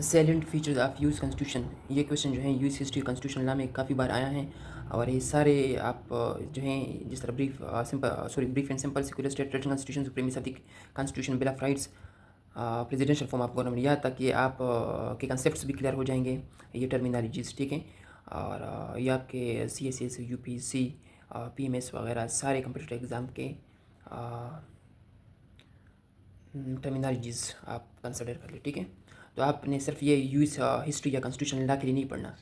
सैलेंट features of US constitution, ये question जो है यूएस हिस्ट्री कॉन्स्टिट्यूशन लॉ में काफ़ी बार आया है। और ये सारे आप जो हैं जिस तरह brief and simple secular state written constitution supremacy of the constitution bill of rights presidential form of government, यहाँ तक ये आप के कंसेप्ट भी क्लियर हो जाएंगे, ये टर्मिनोलॉजीज, ठीक है। और ये आपके CSS UPSC PMS वगैरह सारे कंप्यूटर एग्ज़ाम के टर्मिनोलॉजीज़ आप कंसिडर कर ले, ठीक है। तो आपने सिर्फ ये यूएस हिस्ट्री या कॉन्स्टिट्यूशन लॉ के लिए नहीं पढ़ना,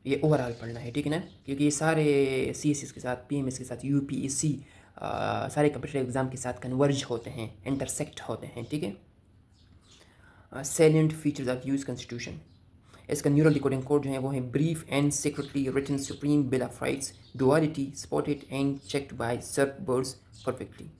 ये ओवरऑल पढ़ना है, ठीक है ना। क्योंकि ये सारे CSS के साथ PMS के साथ UPSC सारे कंप्यूटर एग्ज़ाम के साथ कन्वर्ज होते हैं, इंटरसेक्ट होते हैं, ठीक है। Salient features of US constitution, इसका न्यूरल डिकोडिंग कोड जो है वो है brief and secretly written supreme bill of rights, duality spotted and checked by surf birds perfectly.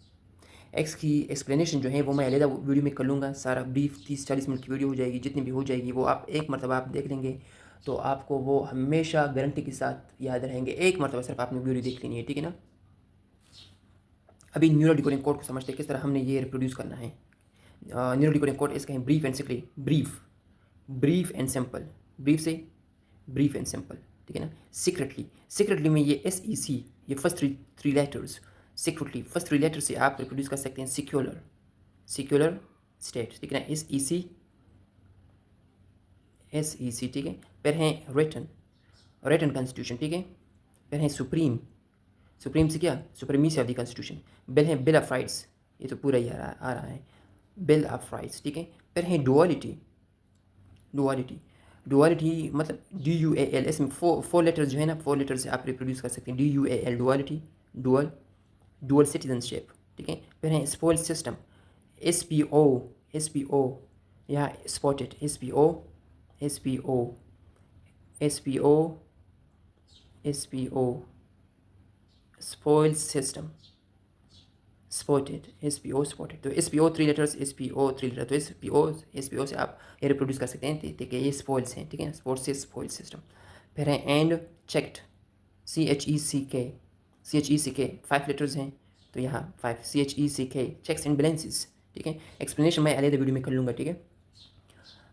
X की एक्सप्लेनेशन जो है वो मैं अलग वीडियो में कर लूँगा, सारा ब्रीफ 30-40 मिनट की वीडियो हो जाएगी, जितनी भी हो जाएगी वो आप एक मरतबा आप देख लेंगे तो आपको वो हमेशा गारंटी के साथ याद रहेंगे। एक मरतबा सिर्फ आपने वीडियो देख लेनी है, ठीक है ना। अभी न्यूरल डिकोडिंग कोड को समझते हैं किस तरह हमने ये रिप्रोड्यूस करना है। न्यूरल डिकोडिंग कोड इसका है brief and simple, brief and simple, brief से ब्रीफ एंड सिंपल, ठीक है ना। सीक्रेटली में ये SEC, ये first three letters, secretly first three letter से आप रिप्रोड्यूस कर सकते हैं सिक्योलर स्टेट, ठीक है ना। SEC, ठीक है। फिर है रिटन कॉन्स्टिट्यूशन, ठीक है। फिर है सुप्रीम से क्या, supremacy of the constitution. Bill है बिल ऑफ राइट्स, ये तो पूरा ही आ रहा है, बिल ऑफ राइट्स, ठीक है। फिर है डुअलिटी मतलब DUAL, इसमें फोर लेटर्स जो है ना, 4 लेटर से आप रिप्रोड्यूस कर सकते हैं। DUAL डुअलिटी, डुअल सिटीजनशिप, ठीक है। फिर है स्पॉइल सिस्टम, SPO या spotted, SPO spoil system, spotted, तो SPO 3 लेटर्स, तो SPO से आप ये रिप्रोड्यूस कर सकते हैं, ठीक है। ये स्पॉइल्स हैं, ठीक है ना, स्पॉइल सिस्टम। फिर है एंड चेक्ड, CHECK 5 लेटर्स हैं, तो यहाँ 5 CHECK, चेक्स एंड बैलेंसेस, ठीक है। एक्सप्लेनेशन मैं अलग वीडियो में कर लूँगा, ठीक है।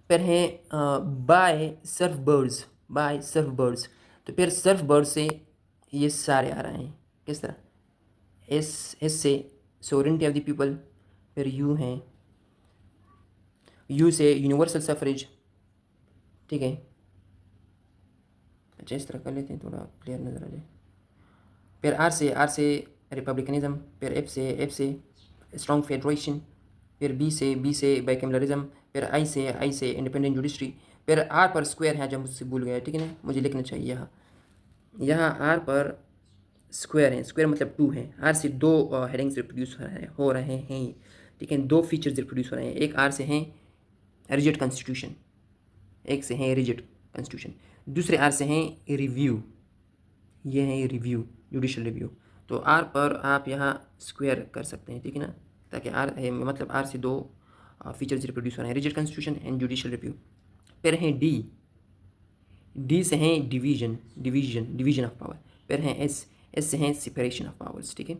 फिर है बाय सर्फ बर्ड्स, तो फिर सर्फ बर्ड से ये सारे आ रहे हैं किस तरह, एस से सोवरेनिटी ऑफ द पीपल, फिर यू से यूनिवर्सल सफरेज, ठीक है। अच्छा, इस तरह कर लेते हैं, थोड़ा क्लियर नज़र आ जाए। फिर आर से रिपब्लिकनिज्म, फिर एफ से स्ट्रॉन्ग फेडरेशन, फिर बी से बाइकैमलरिज्म, फिर आई से इंडिपेंडेंट जुडिशरी। फिर आर पर स्क्वायर है, जब मुझसे भूल गया, ठीक है ना, मुझे लिखना चाहिए यहाँ आर पर स्क्वायर है, स्क्वायर मतलब 2 है। आर से 2 हेडिंग्स रिप्रोड्यूस हो रहे हैं, ठीक है। 2 फीचर्स रिप्रोड्यूस हो रहे हैं, एक आर से हैं रिजिड कॉन्स्टिट्यूशन, दूसरे आर से हैं रिव्यू, ये है रिव्यू, जुडिशल रिव्यू। तो आर पर आप यहाँ स्क्वायर कर सकते हैं, ठीक है ना, ताकि आर मतलब आर से 2 फीचर्स रिप्रोड्यूस हो रहे हैं, rigid constitution and judicial review. फिर हैं डी से हैं डिवीजन ऑफ पावर। फिर हैं एस से हैं सेपरेशन ऑफ पावर्स, ठीक है।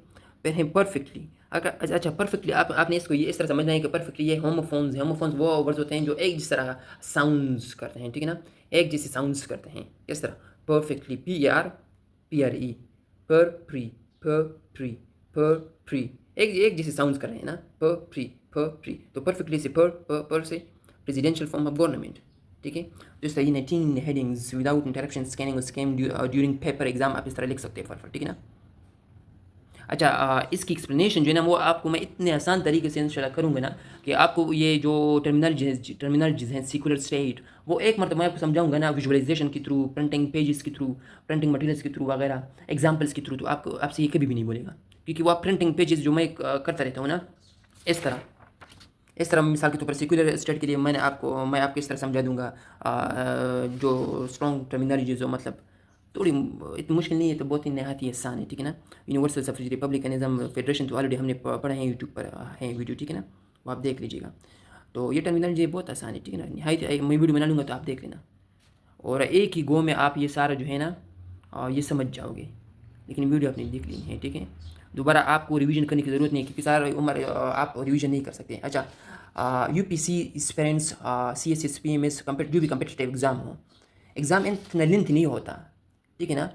फिर हैं परफेक्टली, अगर अच्छा परफेक्टली आपने इसको ये इस तरह समझना है कि परफेक्टली ये होमोफोन्स वो वर्ड्स होते हैं जो एक जिस तरह साउंड्स करते हैं, ठीक है ना, एक जैसे साउंड्स करते हैं, किस तरह, परफेक्टली PRE, पर एक जैसे साउंड्स कर रहे हैं ना, पर तो परफेक्टली से पर से प्रेसिडेंशियल फॉर्म ऑफ गवर्नमेंट, ठीक है। तो इस तरह 19 headings without interruption scanning scam during paper exam आप इस तरह लिख सकते हैं फटाफट, ठीक है ना। अच्छा, इसकी एक्सप्लेनेशन जो है ना वो आपको मैं इतने आसान तरीके से इंशाल्लाह करूँगा ना कि आपको ये जो टर्मिनोलॉजीज़ हैं सेक्युलर स्टेट, वो एक मरतबा मैं आपको समझाऊंगा ना, विजुअलाइजेशन के थ्रू, प्रिंटिंग पेजेस के थ्रू, प्रिंटिंग मटेरियल्स के थ्रू वगैरह, एग्जाम्पल्स के थ्रू, तो आपसे ये कभी भी नहीं बोलेगा, क्योंकि वो आप प्रिंटिंग पेजेस जो मैं करता रहता हूँ ना, इस तरह मिसाल के तौर पर सेक्युलर स्टेट के लिए मैं आपको इस तरह समझा दूंगा, जो स्ट्रॉन्ग टर्मिनोलॉजी जो मतलब थोड़ी इतनी मुश्किल नहीं है, तो बहुत ही नहायत ही आसान है, ठीक है ना। यूनिवर्सल सफरेज, रिपब्लिकनिज्म, फेडरेशन तो ऑलरेडी हमने पढ़े हैं, यूट्यूब पर है वीडियो, ठीक है ना, वो आप देख लीजिएगा। तो ये टर्मिनोलॉजी बहुत आसान है, ठीक है ना, नहायत मैं वीडियो बना लूँगा तो आप देख लेना, और एक ही गो में आप ये सारा जो है ना ये समझ जाओगे, लेकिन वीडियो आपने देख ली है, ठीक है। दोबारा आपको रिवीजन करने की ज़रूरत नहीं है, क्योंकि सारा उम्र आप रिवीजन नहीं कर सकते। अच्छा, UPC एस्पिरेंट्स, CSS PMS जो भी कम्पिटिटिव एग्ज़ाम हो, एग्ज़ाम इतना लेंथ नहीं होता, ठीक है ना।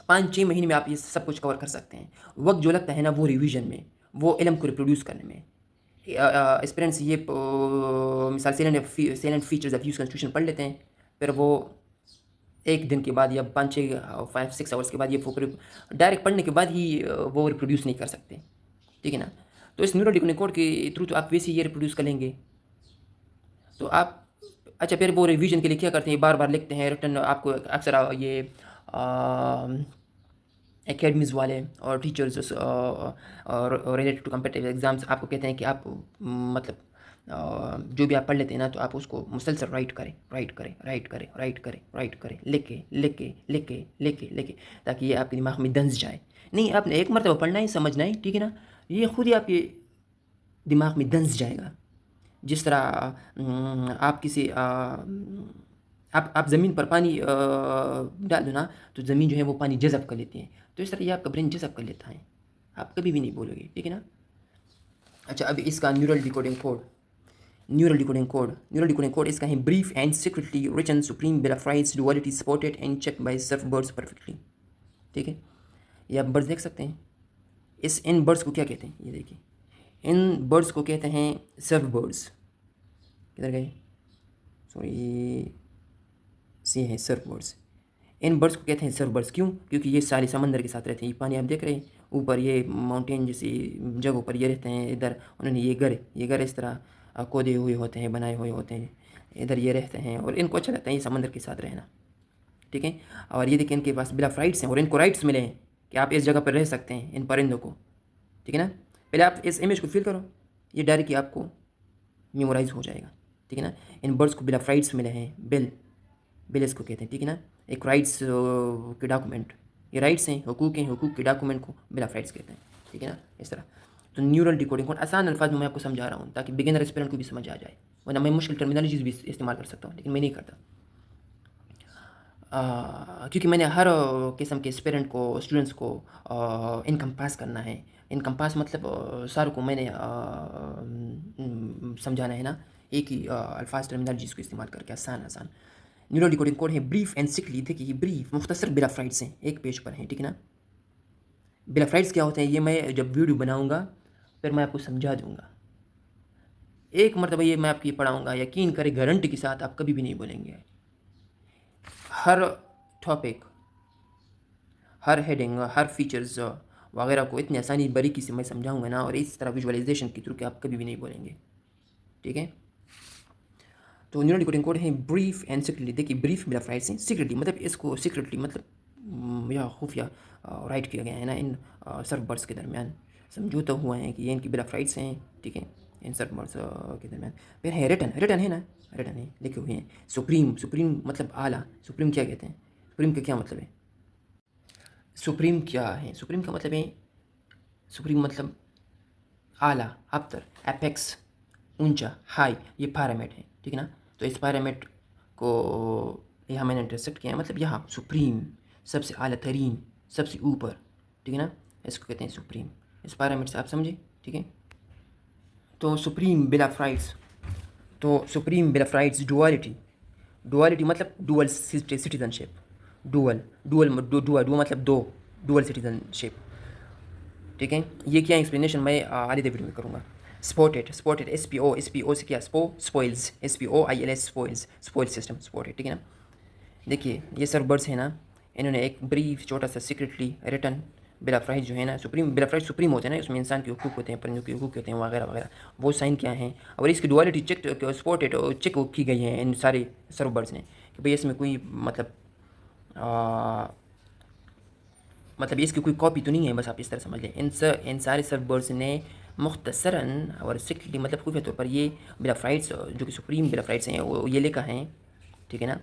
5-6 महीने में आप ये सब कुछ कवर कर सकते हैं। वक्त जो लगता है ना वो रिवीजन में, वो इल्म को रिप्रोड्यूस करने में। एस्पिरेंट्स ये मिसाल salient features of use constitution पढ़ लेते हैं, फिर वो एक दिन के बाद या 5-6 आवर्स के बाद ये डायरेक्ट पढ़ने के बाद ही वो रिप्रोड्यूस नहीं कर सकते, ठीक है ना। तो इस न्यूरल डिकोड के थ्रू तो आप वैसे ही ये रिप्रोड्यूस कर लेंगे। तो आप अच्छा, फिर वो रिवीजन के लिए क्या करते हैं, बार बार लिखते हैं रिटर्न। आपको अक्सर ये एकेडमीज़ वाले और टीचर्स और रिलेटेड टू कम्पिटिटिव एग्ज़ाम्स आपको कहते हैं कि आप मतलब जो भी आप पढ़ लेते हैं ना, तो आप उसको मुसलसल राइट करें, लिखे, ताकि ये आपके दिमाग में दंस जाए। नहीं, आपने एक मरतबा पढ़ना है, समझना है, ठीक है ना, ये खुद ही आपके दिमाग में दंस जाएगा। जिस तरह आप किसी आप ज़मीन पर पानी डाल दो ना, तो ज़मीन जो है वो पानी जज़ब कर लेती है। तो इस तरह ये आपका ब्रेन जज़ब कर लेता है, आप कभी भी नहीं बोलोगे, ठीक है ना। अच्छा, अब इसका न्यूरल डिकोडिंग कोड इसका है brief and secretly richen supreme बिलाफ्राइड्स duality spotted and check by surf birds perfectly, ठीक है। ये आप बर्ड्स देख सकते हैं। इन बर्ड्स को क्या कहते हैं, ये देखिए, इन बर्ड्स को कहते हैं सर्फ बर्ड्स। किधर गए, सॉरी, से हैं सर्फ बर्ड्स। इन बर्ड्स को कहते हैं सर्फ बर्ड्स, क्यों? क्योंकि ये सारे समंदर के साथ रहते हैं। ये पानी आप देख रहे हैं, ऊपर ये माउंटेन जैसी जगहों पर ये रहते हैं। इधर उन्होंने ये घर इस तरह खोदे हुए होते हैं, बनाए हुए होते हैं। इधर ये रहते हैं और इनको अच्छा लगता है ये समंदर के साथ रहना, ठीक है। और ये देखिए, इनके पास बिलाफ राइट्स हैं और इनको राइट्स मिले हैं कि आप इस जगह पर रह सकते हैं, इन परिंदों को, ठीक है ना। पहले आप इस इमेज को फील करो, ये डायरेक्टली आपको मेमोराइज हो जाएगा, ठीक है ना। इन बर्ड्स को बिलाफ राइट्स मिले हैं, बिल इसको कहते हैं, ठीक है ना। एक राइट्स के डॉक्यूमेंट, ये राइट्स हैं, हुकूक के डॉक्यूमेंट को बिल ऑफ राइट्स कहते हैं, ठीक है ना, इस तरह। तो न्यूरल डिकोडिंग कोड आसान अल्फाज में मैं आपको समझा रहा हूँ ताकि बिगिनर एस्पिरेंट को भी समझ आ जाए, वरना मैं मुश्किल टर्मिनोलॉजीज भी इस्तेमाल कर सकता हूँ, लेकिन मैं नहीं करता। क्योंकि मैंने हर किस्म के एस्पिरेंट को, स्टूडेंट्स को इनकम पास करना है। इनकम पास मतलब सारों को मैंने समझाना है ना, एक ही अल्फाज टर्मिनोलॉजीज को इस्तेमाल करके आसान। न्यूरल डिकोडिंग कोड है ब्रीफ एंड सिकली। देखिए, ब्रीफ मुख्तसर बिलाफ्राइड्स हैं, एक पेज पर हैं, ठीक है ना। बिलाफ्राइड्स क्या होते हैं, ये मैं जब वीडियो बनाऊंगा फिर मैं आपको समझा दूंगा। एक मरतबा ये मैं आपकी पढ़ाऊंगा, यकीन करें गारंटी के साथ आप कभी भी नहीं बोलेंगे। हर टॉपिक, हर हेडिंग, हर फीचर्स वगैरह को इतनी आसानी बारीकी से मैं समझाऊंगा ना, और इस तरह विजुअलाइजेशन के थ्रू कि आप कभी भी नहीं बोलेंगे, ठीक है। तो न्यूरल डिकोडिंग कोड है ब्रीफ एंड सीक्रेटली। देखिए, ब्रीफ बिलाफ्राइड्स हैं, सीक्रेटली मतलब इसको सीक्रेटली मतलब या खुफिया राइट किया गया है ना, इन सर्फ बर्ड्स के दरमियान समझौता हुआ है कि ये इनकी बिलाफ्राइड्स हैं, ठीक है, इन सर्फ बर्ड्स के दरमियान। फिर है रिटन है ना, रिटन है, लिखे हुए हैं। सुप्रीम मतलब आला। सुप्रीम क्या कहते हैं, सुप्रीम का क्या मतलब है, सुप्रीम क्या है, सुप्रीम का मतलब है, सुप्रीम मतलब आला, अबतर, एपेक्स, ऊंचा, हाई, ये पैरामिड है, ठीक है ना। तो इस पैरामिड को यहाँ मैंने इंटरसेक्ट किया है, मतलब यहाँ सुप्रीम, सबसे आला तरीन, सबसे ऊपर, ठीक है ना, इसको कहते हैं सुप्रीम। इस पैरामिड से आप समझे, ठीक है। तो सुप्रीम बिलाफ्राइड्स, डुअलिटी मतलब डुअल सिटीजनशिप, डुअल मतलब दो, डुअल सिटीजनशिप, ठीक है। ये क्या एक्सप्लेनेशन मैं आगे वीडियो में करूँगा। स्पॉटेड SPO से क्या, spoils, SPOILS spoil system, spotted, ठीक है ना। देखिए, ये सर्वर्स है ना, इन्होंने एक ब्रीफ छोटा सा सीक्रेटली रिटर्न बिलाफ्राइड जो है ना, बिलाफ्राइड सुप्रीम होते हैं ना, उसमें इंसान के हुकूक होते हैं, परिंदों के हुकूक होते हैं, वगैरह वगैरह, वो साइन क्या हैं, और इसकी डुअलिटी स्पॉटेड चेक की गई है इन सारे सर्वर्स ने कि भाई इसमें कोई मतलब इसकी कोई कॉपी तो नहीं है, बस आप इस तरह समझ लें। इन सारे सर्वर्स ने मुख्तसरन और स्ट्रिक्टली मतलब खुफिया तौर पर ये बिलाफ्राइड्स जो कि सुप्रीम बिलाफ्राइड्स हैं वो ये लिखा है, ठीक है ना।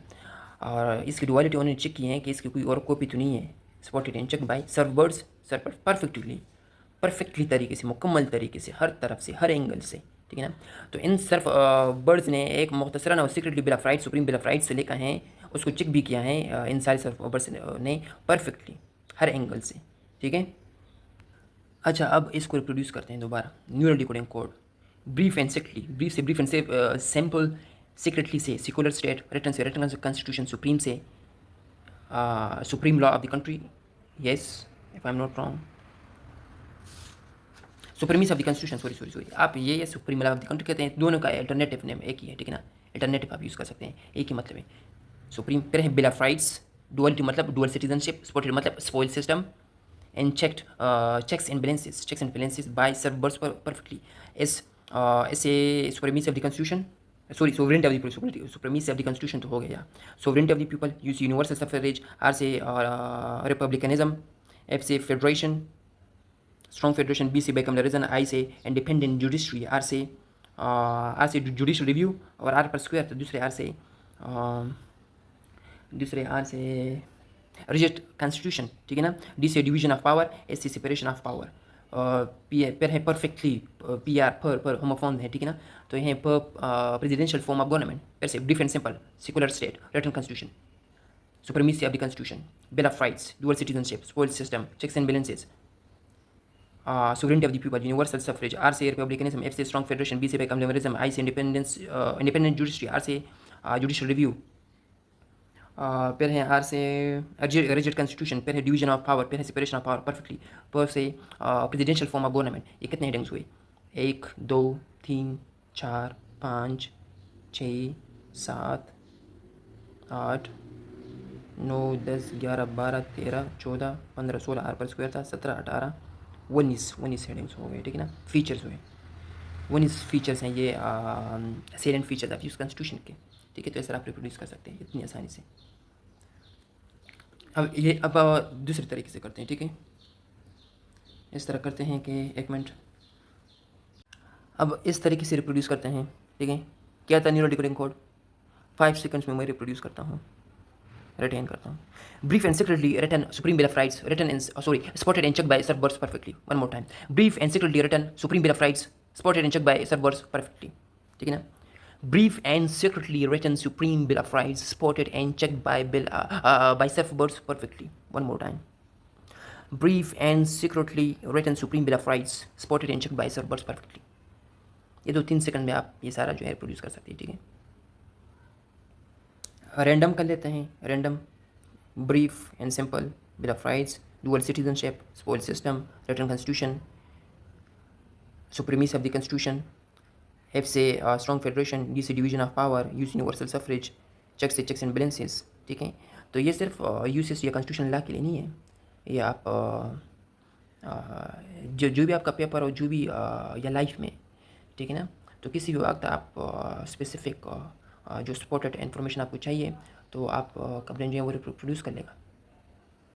और इसकी डुअलिटी उन्होंने चेक की है कि इसकी कोई और कॉपी तो नहीं है। Spotted and check by servers perfectly तरीके से, मुकम्मल तरीके से, हर तरफ से, हर एंगल से, ठीक है ना। तो इन सर्फ बर्ड्स ने एक मुख्तसरन और सीक्रेटली बिलाफ्राइड, सुप्रीम बिलाफ्राइड से लिखा है, उसको चेक भी किया है इन सारे सर्फ बर्ड्स ने परफेक्टली, हर एंगल से, ठीक है। अच्छा, अब इसको रिप्रोड्यूस करते हैं दोबारा, neural decoding code. Brief and sickly, brief and से सिंपल, सीक्रेटली से secular state, return constitution, supreme से supreme law of the country, yes if I am not wrong, supremacy of the constitution, sorry आप ये supreme law of the country कहते हैं, दोनों का alternative name एक ही है, ठीक है ना, अल्टरनेटिव आप यूज़ कर सकते हैं, एक ही मतलब है सुप्रीम। फिर है बिल ऑफ राइट्स, डुअलिटी मतलब डुअल सिटीजनशिप, स्पॉटेड मतलब spoil system, and checks and balances by servers perfectly is ऐसे supremacy of the constitution, sorry sovereignty of the supremacy of the constitution तो हो गया, sovereignty of the people, use universal suffrage, R से republicanism, F से federation, strong federation, B से bicameralism, I से independent judiciary, R से judicial review, और R पर square तो दूसरे R से रिजिड कॉन्स्टिट्यूशन, ठीक है ना, डी से डिवीजन ऑफ पावर, एस से सेपरेशन ऑफ पावर, पी पर है परफेक्टली, पी आर पर होमोफोन है, ठीक है ना, तो यह पर प्रेसिडेंशियल फॉर्म ऑफ गवर्नमेंट, पर से brief and simple, secular state, written constitution, supremacy of the constitution, bill of rights, dual citizenship, spoil system, checks and balances, sovereignty of the people, universal suffrage, R से republicanism, F से strong federation, B से bicameralism, I से independent judiciary, R से judicial review, फिर है are से rigid constitution, फिर है डिवीजन ऑफ पावर, फिर है सेपरेशन ऑफ पावर परफेक्टली, पर से प्रेसिडेंशियल फॉर्म ऑफ गवर्नमेंट। ये कितने हेडिंग्स हुए? 1 2 3 4 5 6 7 8 9 10 11 12 13 14 15 16 आर पर स्क्वायर था, 17 18 19 हेडिंग्स हो गए, ठीक है ना। फीचर्स हुए 19 फीचर्स हैं, ये सेलेंट फीचर्स आप यूज़ कॉन्स्टिट्यूशन के, ठीक है। तो ऐसा आप रिप्रोड्यूस कर सकते हैं इतनी आसानी से। अब दूसरे तरीके से करते हैं, ठीक है। इस तरह करते हैं कि एक मिनट, अब इस तरीके से रिप्रोड्यूस करते हैं, ठीक है। क्या था न्यूरल डिकोडिंग कोड, 5 सेकंड्स में मैं रिप्रोड्यूस करता हूँ, रिटेन करता हूँ। Brief and secretly written supreme bill of rights, written and spotted and check by servers perfectly. One more time, brief and secretly written supreme bill of rights, spotted and check by servers perfectly, ठीक है ना। Brief and secretly written Supreme Bill of Rights, spotted and checked by servers perfectly. One more time. Brief and secretly written Supreme Bill of Rights, spotted and checked by servers perfectly. ये 2-3 second में आप ये सारा जो है produce कर सकते हैं, ठीक है। रैंडम कर लेते हैं, random. Brief and simple bill of rights, dual citizenship, spoil system, written constitution, supremacy of the constitution, F से स्ट्रॉन्ग फेडरेशन, डी से डिवीजन ऑफ पावर, यू से यूनिवर्सल सफरेज, चेक से चेक्स एंड बैलेंसेस, ठीक है। तो ये सिर्फ UCS या कॉन्स्टिट्यूशन लॉ के लिए नहीं है, ये आप जो भी आपका पेपर हो, जो भी या लाइफ में, ठीक है ना, तो किसी भी वक्त आप स्पेसिफिक जो स्पॉटेड इन्फॉर्मेशन आपको चाहिए तो आप कंप्लेन जो है वो प्रोड्यूस कर लेगा।